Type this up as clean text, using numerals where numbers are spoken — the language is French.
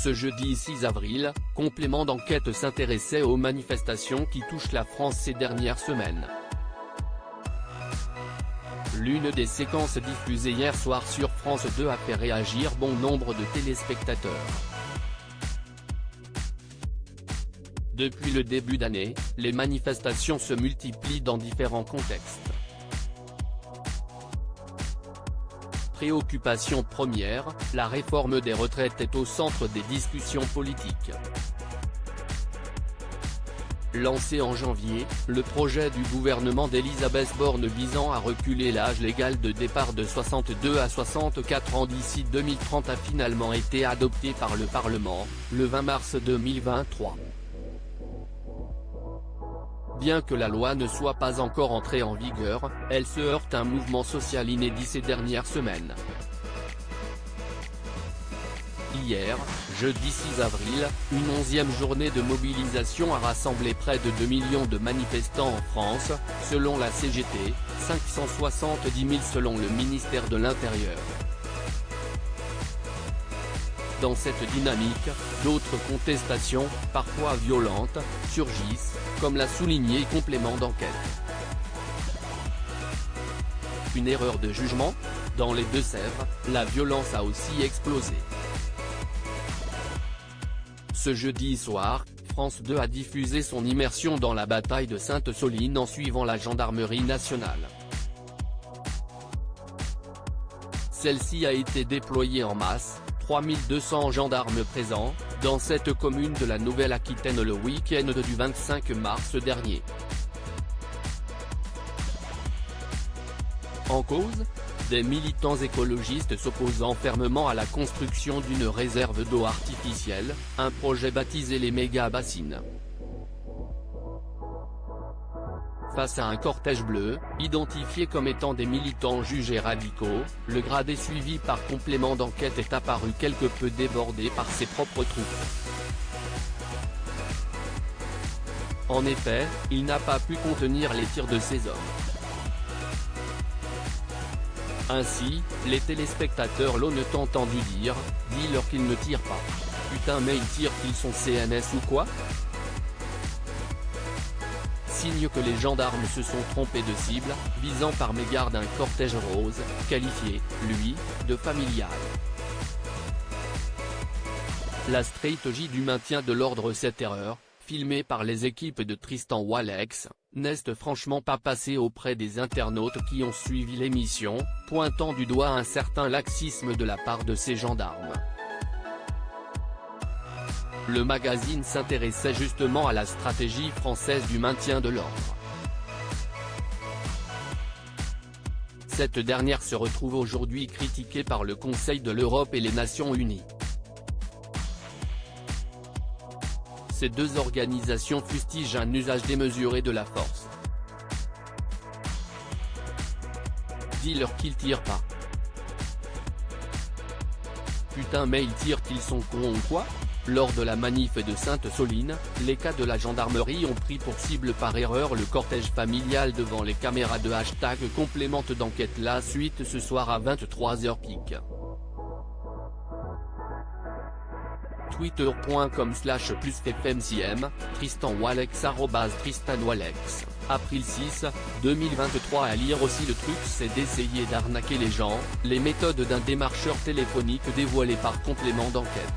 Ce jeudi 6 avril, complément d'enquête s'intéressait aux manifestations qui touchent la France ces dernières semaines. L'une des séquences diffusées hier soir sur France 2 a fait réagir bon nombre de téléspectateurs. Depuis le début d'année, les manifestations se multiplient dans différents contextes. Préoccupation première, la réforme des retraites est au centre des discussions politiques. Lancé en janvier, le projet du gouvernement d'Elisabeth Borne visant à reculer l'âge légal de départ de 62 à 64 ans d'ici 2030 a finalement été adopté par le Parlement, le 20 mars 2023. Bien que la loi ne soit pas encore entrée en vigueur, elle se heurte à un mouvement social inédit ces dernières semaines. Hier, jeudi 6 avril, une 11e journée de mobilisation a rassemblé près de 2 millions de manifestants en France, selon la CGT, 570 000 selon le ministère de l'Intérieur. Dans cette dynamique, d'autres contestations, parfois violentes, surgissent, comme l'a souligné complément d'enquête. Une erreur de jugement ? Dans les Deux-Sèvres, la violence a aussi explosé. Ce jeudi soir, France 2 a diffusé son immersion dans la bataille de Sainte-Soline en suivant la gendarmerie nationale. Celle-ci a été déployée en masse, 3200 gendarmes présents, dans cette commune de la Nouvelle-Aquitaine le week-end du 25 mars dernier. En cause ? Des militants écologistes s'opposant fermement à la construction d'une réserve d'eau artificielle, un projet baptisé les méga-bassines. Face à un cortège bleu, identifié comme étant des militants jugés radicaux, le gradé suivi par complément d'enquête est apparu quelque peu débordé par ses propres troupes. En effet, il n'a pas pu contenir les tirs de ses hommes. Ainsi, les téléspectateurs l'ont entendu dire « Dis-leur qu'ils ne tirent pas. Putain mais ils tirent qu'ils sont CNS ou quoi ?» Signe que les gendarmes se sont trompés de cible, visant par mégarde un cortège rose, qualifié, lui, de familial. La stratégie du maintien de l'ordre cette erreur, filmée par les équipes de Tristan Walex, n'est franchement pas passée auprès des internautes qui ont suivi l'émission, pointant du doigt un certain laxisme de la part de ces gendarmes. Le magazine s'intéressait justement à la stratégie française du maintien de l'ordre. Cette dernière se retrouve aujourd'hui critiquée par le Conseil de l'Europe et les Nations Unies. Ces deux organisations fustigent un usage démesuré de la force. Dis-leur qu'ils tirent pas. Putain mais ils tirent qu'ils sont cons ou quoi ? Lors de la manif de Sainte-Soline, les cas de la gendarmerie ont pris pour cible par erreur le cortège familial devant les caméras de #complément d'enquête. La suite ce soir à 23h pique. Twitter.com/+FMCM, Tristan Walex @TristanWalex, April 6, 2023. À lire aussi le truc c'est d'essayer d'arnaquer les gens, les méthodes d'un démarcheur téléphonique dévoilées par complément d'enquête.